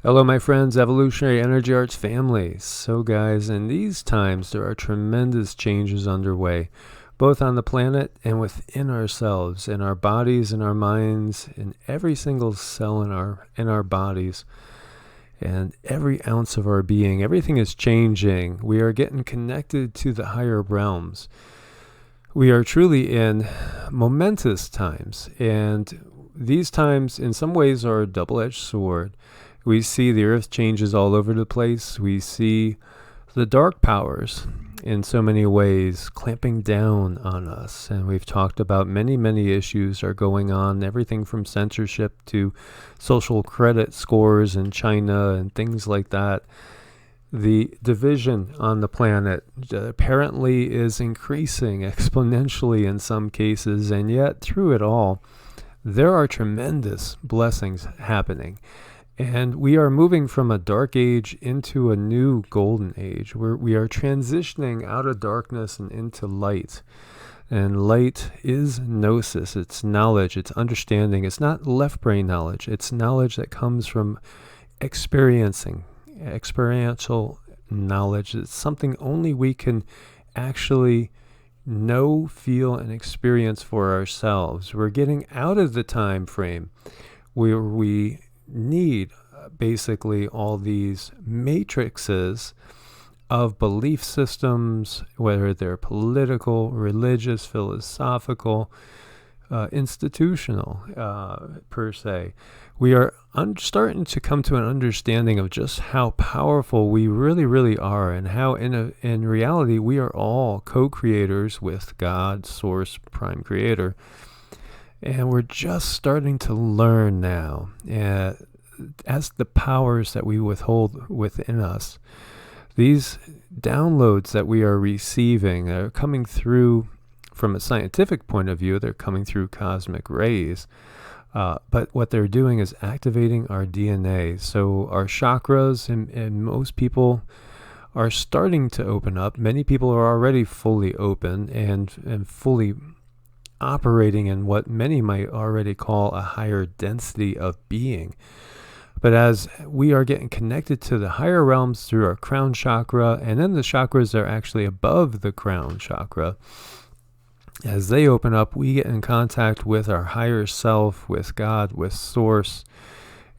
Hello, my friends, Evolutionary Energy Arts family. So, guys, in these times, there are tremendous changes underway, both on the planet and within ourselves, in our bodies, in our minds, in every single cell in our bodies, and every ounce of our being. Everything is changing. We are getting connected to the higher realms. We are truly in momentous times, and these times, in some ways, are a double-edged sword. We see the earth changes all over the place. We see the dark powers in so many ways clamping down on us. And we've talked about many issues are going on, everything from censorship to social credit scores in China and things like that. The division on the planet apparently is increasing exponentially in some cases, and yet through it all, there are tremendous blessings happening. And we are moving from a dark age into a new golden age, where we are transitioning out of darkness and into light. And light is gnosis, it's knowledge, it's understanding. It's not left brain knowledge, it's knowledge that comes from experiencing, experiential knowledge. It's something only we can actually know, feel, and experience for ourselves. We're getting out of the time frame where we need basically all these matrices of belief systems, whether they're political, religious, philosophical, institutional, per se. We are starting to come to an understanding of just how powerful we really are, and how in reality we are all co-creators with God, Source, Prime Creator. And we're just starting to learn now, as the powers that we withhold within us, these downloads that we are receiving are coming through, from a scientific point of view, they're coming through cosmic rays. But what they're doing is activating our DNA. So our chakras, and most people are starting to open up. Many people are already fully open and fully operating in what many might already call a higher density of being. But as we are getting connected to the higher realms through our crown chakra, and then the chakras are actually above the crown chakra, as they open up, we get in contact with our higher self, with God, with Source.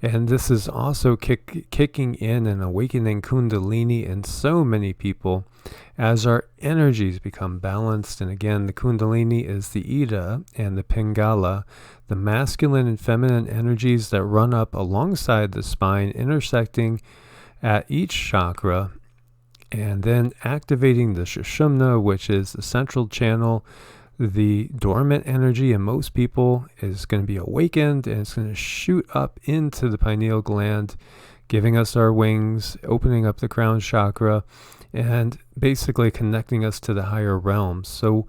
And this is also kicking in and awakening Kundalini in so many people as our energies become balanced. And again, the Kundalini is the Ida and the Pingala, the masculine and feminine energies that run up alongside the spine, intersecting at each chakra, and then activating the Sushumna, which is the central channel. The dormant energy in most people is going to be awakened, and it's going to shoot up into the pineal gland, giving us our wings, opening up the crown chakra, and basically connecting us to the higher realms. So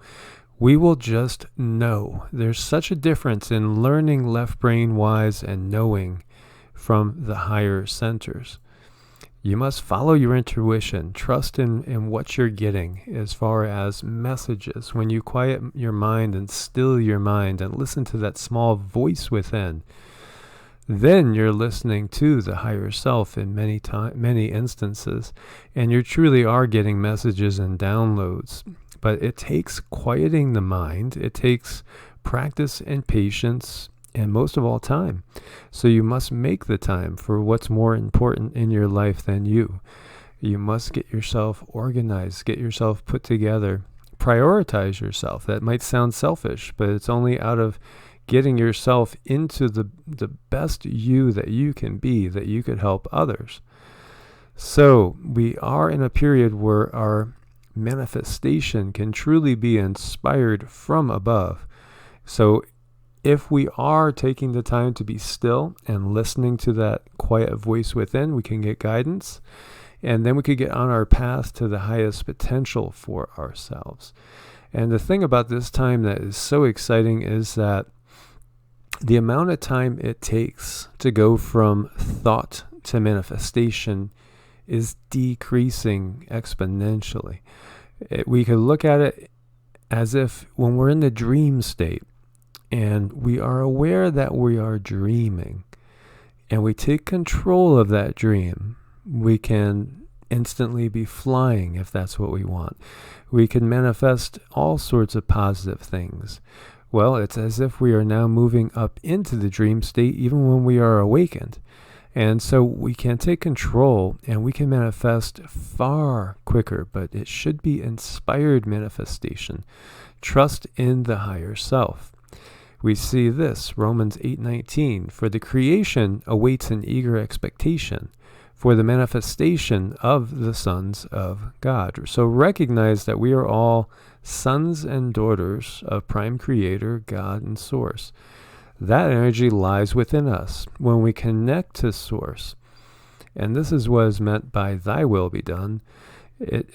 we will just know. There's such a difference in learning left brain wise and knowing from the higher centers. You must follow your intuition, trust in what you're getting as far as messages. When you quiet your mind and still your mind and listen to that small voice within, then you're listening to the higher self in many instances, and you truly are getting messages and downloads. But it takes quieting the mind, it takes practice and patience, and most of all, time. So you must make the time for what's more important in your life than you. You must get yourself organized, get yourself put together, prioritize yourself. That might sound selfish, but it's only out of getting yourself into the best you that you can be, that you could help others. So we are in a period where our manifestation can truly be inspired from above. So if we are taking the time to be still and listening to that quiet voice within, we can get guidance, and then we could get on our path to the highest potential for ourselves. And the thing about this time that is so exciting is that the amount of time it takes to go from thought to manifestation is decreasing exponentially. We could look at it as if when we're in the dream state, and we are aware that we are dreaming, and we take control of that dream, we can instantly be flying if that's what we want. We can manifest all sorts of positive things. Well, it's as if we are now moving up into the dream state even when we are awakened. And so we can take control and we can manifest far quicker, but it should be inspired manifestation. Trust in the higher self. We see this, Romans 8:19, for the creation awaits an eager expectation for the manifestation of the sons of God. So recognize that we are all sons and daughters of Prime Creator, God, and Source. That energy lies within us when we connect to Source. And this is what is meant by thy will be done.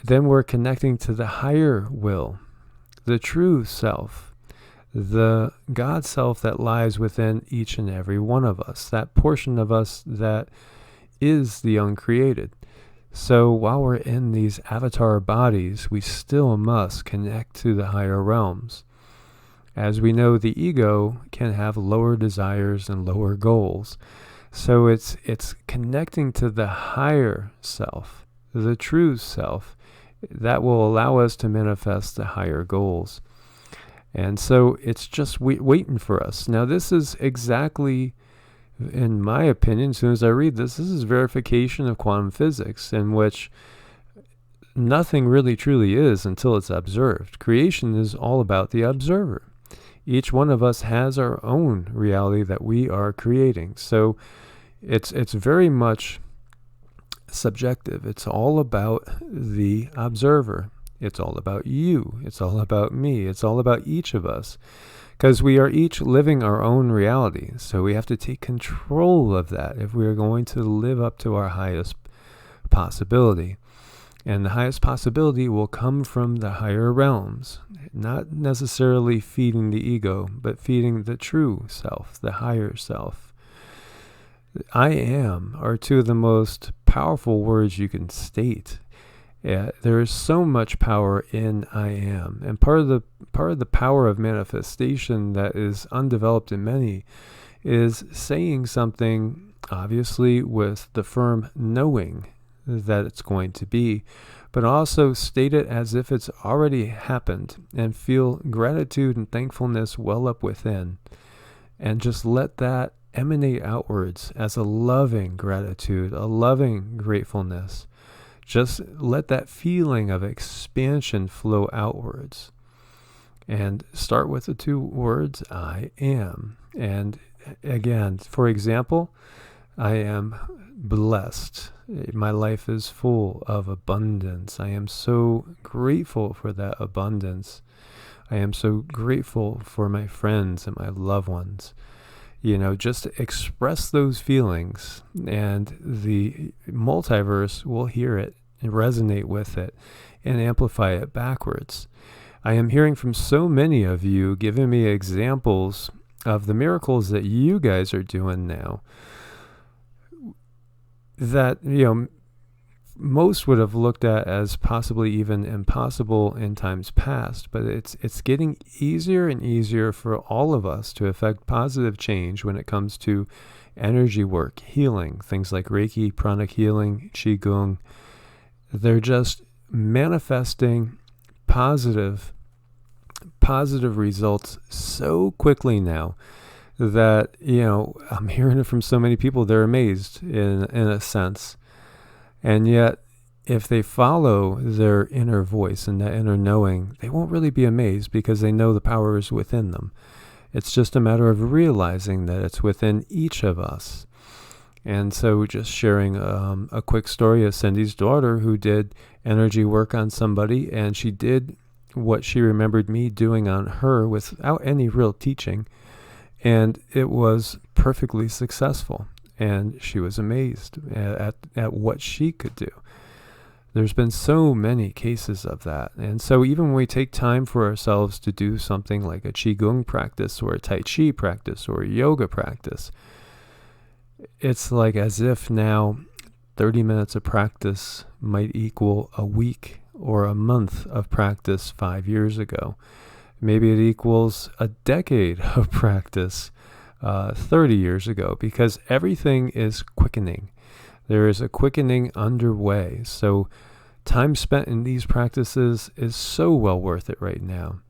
Then we're connecting to the higher will, the true self, the God self that lies within each and every one of us, that portion of us that is the uncreated. So while we're in these avatar bodies, we still must connect to the higher realms. As we know, the ego can have lower desires and lower goals. So it's connecting to the higher self, the true self, that will allow us to manifest the higher goals. And so it's just waiting for us. Now, this is exactly, in my opinion, as soon as I read this is verification of quantum physics, in which nothing really truly is until it's observed. Creation is all about the observer. Each one of us has our own reality that we are creating. So it's very much subjective. It's all about the observer. It's all about you. It's all about me. It's all about each of us. Because we are each living our own reality. So we have to take control of that if we are going to live up to our highest possibility. And the highest possibility will come from the higher realms. Not necessarily feeding the ego, but feeding the true self, the higher self. I am are two of the most powerful words you can state. There is so much power in I am. And part of the power of manifestation that is undeveloped in many is saying something, obviously, with the firm knowing that it's going to be, but also state it as if it's already happened and feel gratitude and thankfulness well up within, and just let that emanate outwards as a loving gratitude, a loving gratefulness. Just let that feeling of expansion flow outwards. And start with the two words, I am. And again, for example, I am blessed. My life is full of abundance. I am so grateful for that abundance. I am so grateful for my friends and my loved ones. Just express those feelings, and the multiverse will hear it and resonate with it and amplify it backwards. I am hearing from so many of you giving me examples of the miracles that you guys are doing now that, most would have looked at as possibly even impossible in times past, but it's getting easier and easier for all of us to affect positive change when it comes to energy work, healing, things like Reiki, Pranic healing, QiGong. They're just manifesting positive results so quickly now that, I'm hearing it from so many people. They're amazed in a sense. And yet, if they follow their inner voice and that inner knowing, they won't really be amazed because they know the power is within them. It's just a matter of realizing that it's within each of us. And so just sharing a quick story of Cindy's daughter who did energy work on somebody, and she did what she remembered me doing on her without any real teaching. And it was perfectly successful. And she was amazed at what she could do. There's been so many cases of that. And so even when we take time for ourselves to do something like a QiGong practice or a Tai Chi practice or a yoga practice, it's like as if now 30 minutes of practice might equal a week or a month of practice 5 years ago. Maybe it equals a decade of practice 30 years ago, because everything is quickening. There is a quickening underway. So time spent in these practices is so well worth it right now.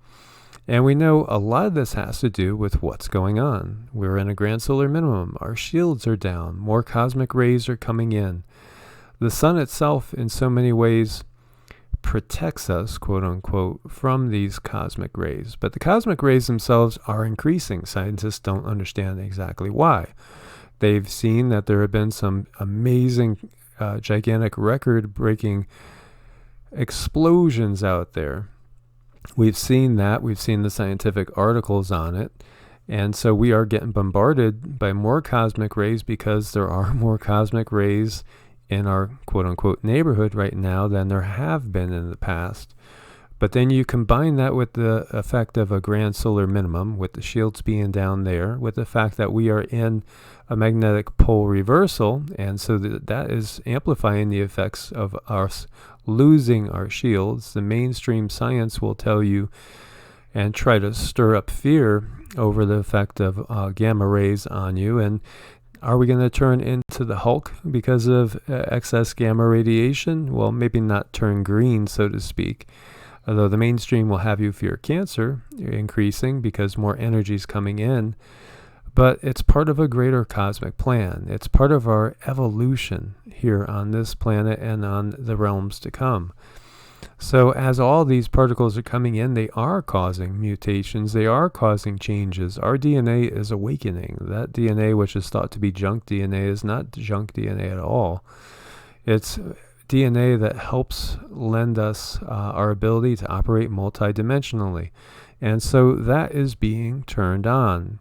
And we know a lot of this has to do with what's going on. We're in a grand solar minimum. Our shields are down. More cosmic rays are coming in. The sun itself, in so many ways, protects us, quote unquote, from these cosmic rays. But the cosmic rays themselves are increasing. Scientists don't understand exactly why. They've seen that there have been some amazing, gigantic record-breaking explosions out there. We've seen that. We've seen the scientific articles on it. And so we are getting bombarded by more cosmic rays because there are more cosmic rays in our quote-unquote neighborhood right now than there have been in the past. But then you combine that with the effect of a grand solar minimum, with the shields being down there, with the fact that we are in a magnetic pole reversal, and so that is amplifying the effects of us losing our shields. The mainstream science will tell you and try to stir up fear over the effect of gamma rays on you. And are we going to turn into the Hulk because of excess gamma radiation? Well, maybe not turn green, so to speak. Although the mainstream will have you fear cancer increasing because more energy is coming in. But it's part of a greater cosmic plan. It's part of our evolution here on this planet and on the realms to come. So as all these particles are coming in, they are causing mutations. They are causing changes. Our DNA is awakening. That DNA, which is thought to be junk DNA, is not junk DNA at all. It's DNA that helps lend us our ability to operate multidimensionally. And so that is being turned on.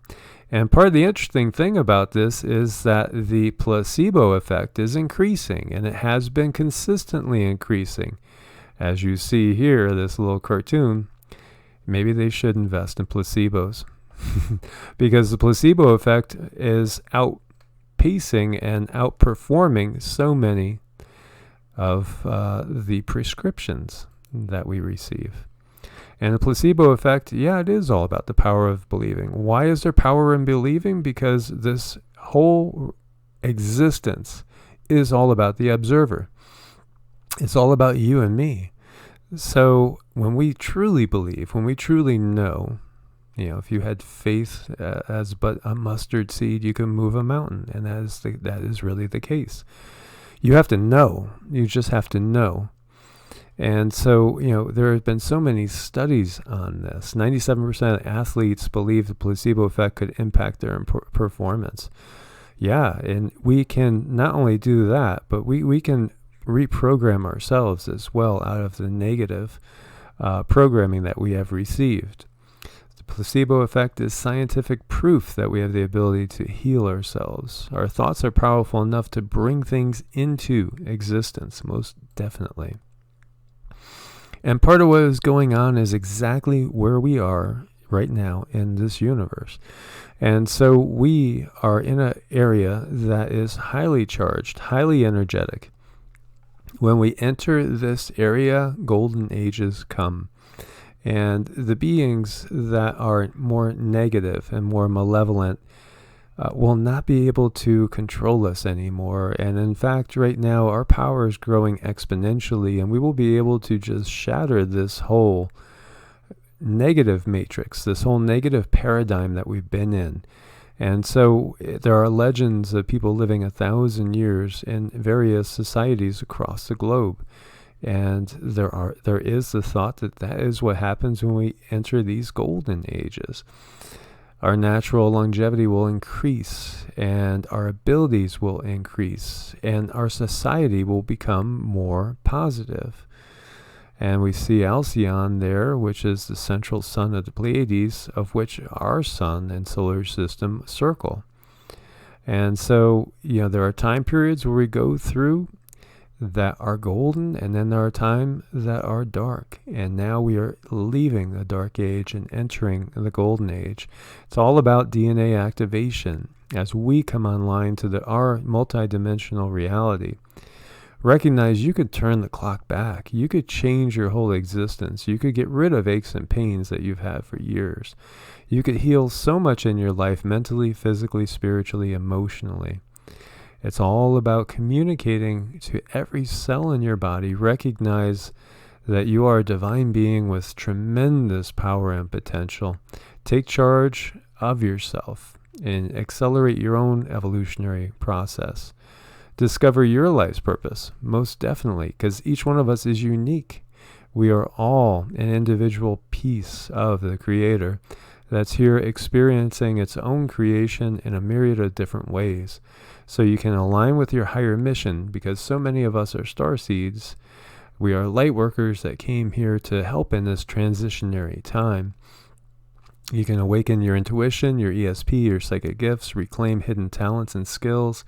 And part of the interesting thing about this is that the placebo effect is increasing, and it has been consistently increasing. As you see here, this little cartoon, maybe they should invest in placebos because the placebo effect is outpacing and outperforming so many of the prescriptions that we receive. And the placebo effect, yeah, it is all about the power of believing. Why is there power in believing? Because this whole existence is all about the observer. It's all about you and me. So when we truly believe, when we truly know, if you had faith as but a mustard seed, you can move a mountain. And that is really the case. You have to know. You just have to know. And so, there have been so many studies on this. 97% of athletes believe the placebo effect could impact their performance. Yeah, and we can not only do that, but we can reprogram ourselves as well out of the negative programming that we have received. The placebo effect is scientific proof that we have the ability to heal ourselves. Our thoughts are powerful enough to bring things into existence, most definitely. And part of what is going on is exactly where we are right now in this universe. And so we are in an area that is highly charged, highly energetic. When we enter this area, golden ages come. And the beings that are more negative and more malevolent will not be able to control us anymore. And in fact, right now, our power is growing exponentially, and we will be able to just shatter this whole negative matrix, this whole negative paradigm that we've been in. And so there are legends of people living 1,000 years in various societies across the globe. And there is the thought that is what happens when we enter these golden ages. Our natural longevity will increase, and our abilities will increase, and our society will become more positive. And we see Alcyone there, which is the central sun of the Pleiades, of which our sun and solar system circle. And so, there are time periods where we go through that are golden, and then there are times that are dark. And now we are leaving the dark age and entering the golden age. It's all about DNA activation as we come online to our multidimensional reality. Recognize you could turn the clock back. You could change your whole existence. You could get rid of aches and pains that you've had for years. You could heal so much in your life, mentally, physically, spiritually, emotionally. It's all about communicating to every cell in your body. Recognize that you are a divine being with tremendous power and potential. Take charge of yourself and accelerate your own evolutionary process. Discover your life's purpose, most definitely, because each one of us is unique. We are all an individual piece of the Creator that's here experiencing its own creation in a myriad of different ways. So you can align with your higher mission, because so many of us are starseeds. We are light workers that came here to help in this transitionary time. You can awaken your intuition, your ESP, your psychic gifts, reclaim hidden talents and skills.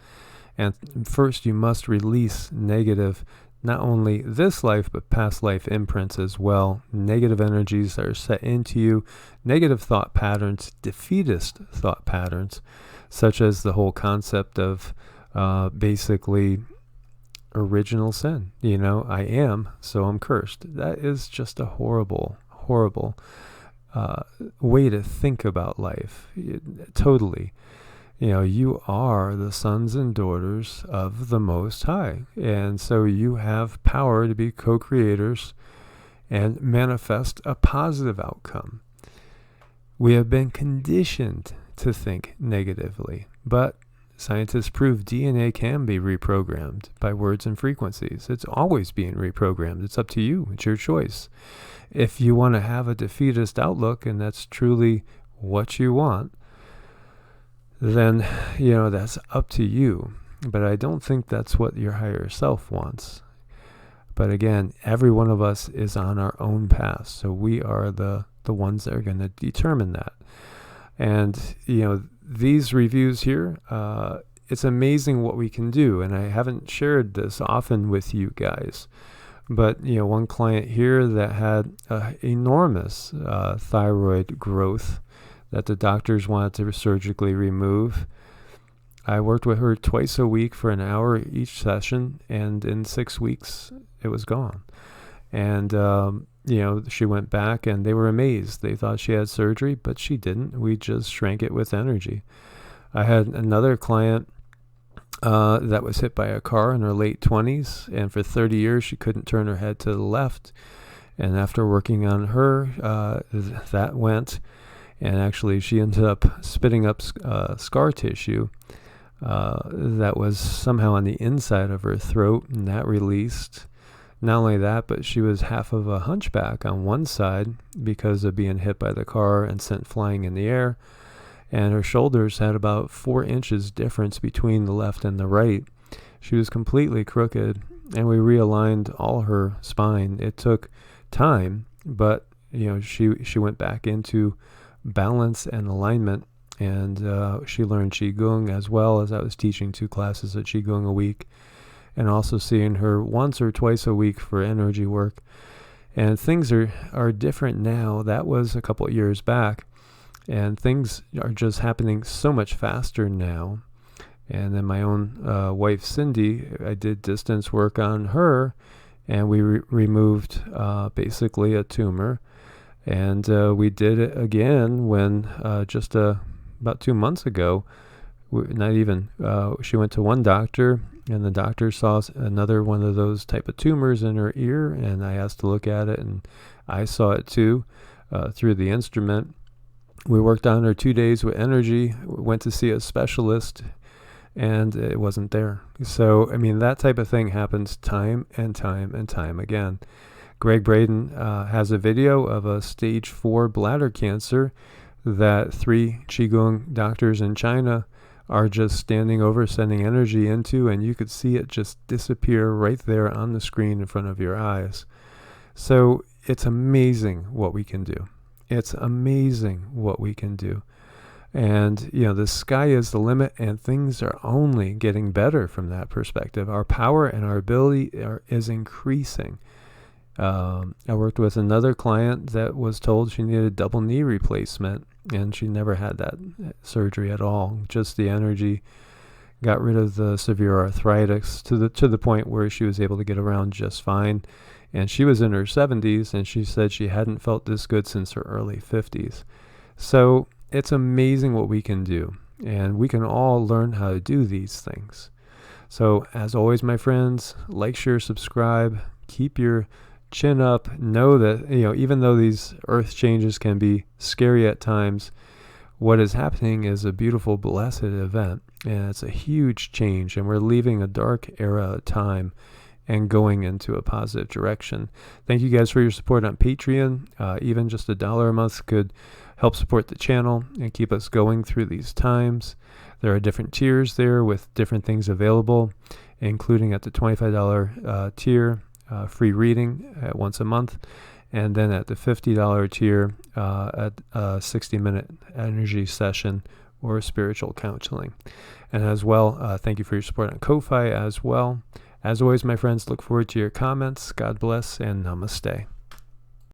And first, you must release negative, not only this life, but past life imprints as well. Negative energies that are set into you, negative thought patterns, defeatist thought patterns, such as the whole concept of basically original sin. I am, so I'm cursed. That is just a horrible, horrible way to think about life. Totally. You are the sons and daughters of the Most High. And so you have power to be co-creators and manifest a positive outcome. We have been conditioned to think negatively, but scientists prove DNA can be reprogrammed by words and frequencies. It's always being reprogrammed. It's up to you. It's your choice. If you want to have a defeatist outlook, and that's truly what you want, then, that's up to you. But I don't think that's what your higher self wants. But again, every one of us is on our own path. So we are the ones that are going to determine that. And, these reviews here, it's amazing what we can do. And I haven't shared this often with you guys. But, one client here that had enormous thyroid growth that the doctors wanted to surgically remove. I worked with her twice a week for an hour each session, and in 6 weeks, it was gone. And, she went back, and they were amazed. They thought she had surgery, but she didn't. We just shrank it with energy. I had another client that was hit by a car in her late 20s, and for 30 years, she couldn't turn her head to the left. And after working on her, that went. And actually, she ended up spitting up scar tissue that was somehow on the inside of her throat, and that released. Not only that, but she was half of a hunchback on one side because of being hit by the car and sent flying in the air. And her shoulders had about 4 inches difference between the left and the right. She was completely crooked, and we realigned all her spine. It took time, but she went back into balance and alignment, and she learned QiGong, as well as I was teaching 2 classes of QiGong a week, and also seeing her once or twice a week for energy work. And things are different now. That was a couple of years back, and things are just happening so much faster now. And then my own wife Cindy, I did distance work on her, and we removed basically a tumor. And we did it again when just about 2 months ago, she went to one doctor, and the doctor saw another one of those type of tumors in her ear, and I asked to look at it, and I saw it too through the instrument. We worked on her 2 days with energy, went to see a specialist, and it wasn't there. So, that type of thing happens time and time and time again. Greg Braden has a video of a stage 4 bladder cancer that 3 QiGong doctors in China are just standing over, sending energy into, and you could see it just disappear right there on the screen in front of your eyes. So it's amazing what we can do. It's amazing what we can do. And, the sky is the limit, and things are only getting better from that perspective. Our power and our ability is increasing. I worked with another client that was told she needed a double knee replacement, and she never had that surgery at all. Just the energy got rid of the severe arthritis to the point where she was able to get around just fine. And she was in her 70s, and she said she hadn't felt this good since her early 50s. So it's amazing what we can do, and we can all learn how to do these things. So as always, my friends, like, share, subscribe, keep your chin up. Know that, even though these earth changes can be scary at times, what is happening is a beautiful, blessed event, and it's a huge change, and we're leaving a dark era of time and going into a positive direction. Thank you guys for your support on Patreon. Even just $1 a month could help support the channel and keep us going through these times. There are different tiers there with different things available, including at the $25 tier, free reading at once a month, and then at the $50 tier, at a 60-minute energy session or spiritual counseling. And as well, thank you for your support on Ko-Fi as well. As always, my friends, look forward to your comments. God bless and namaste.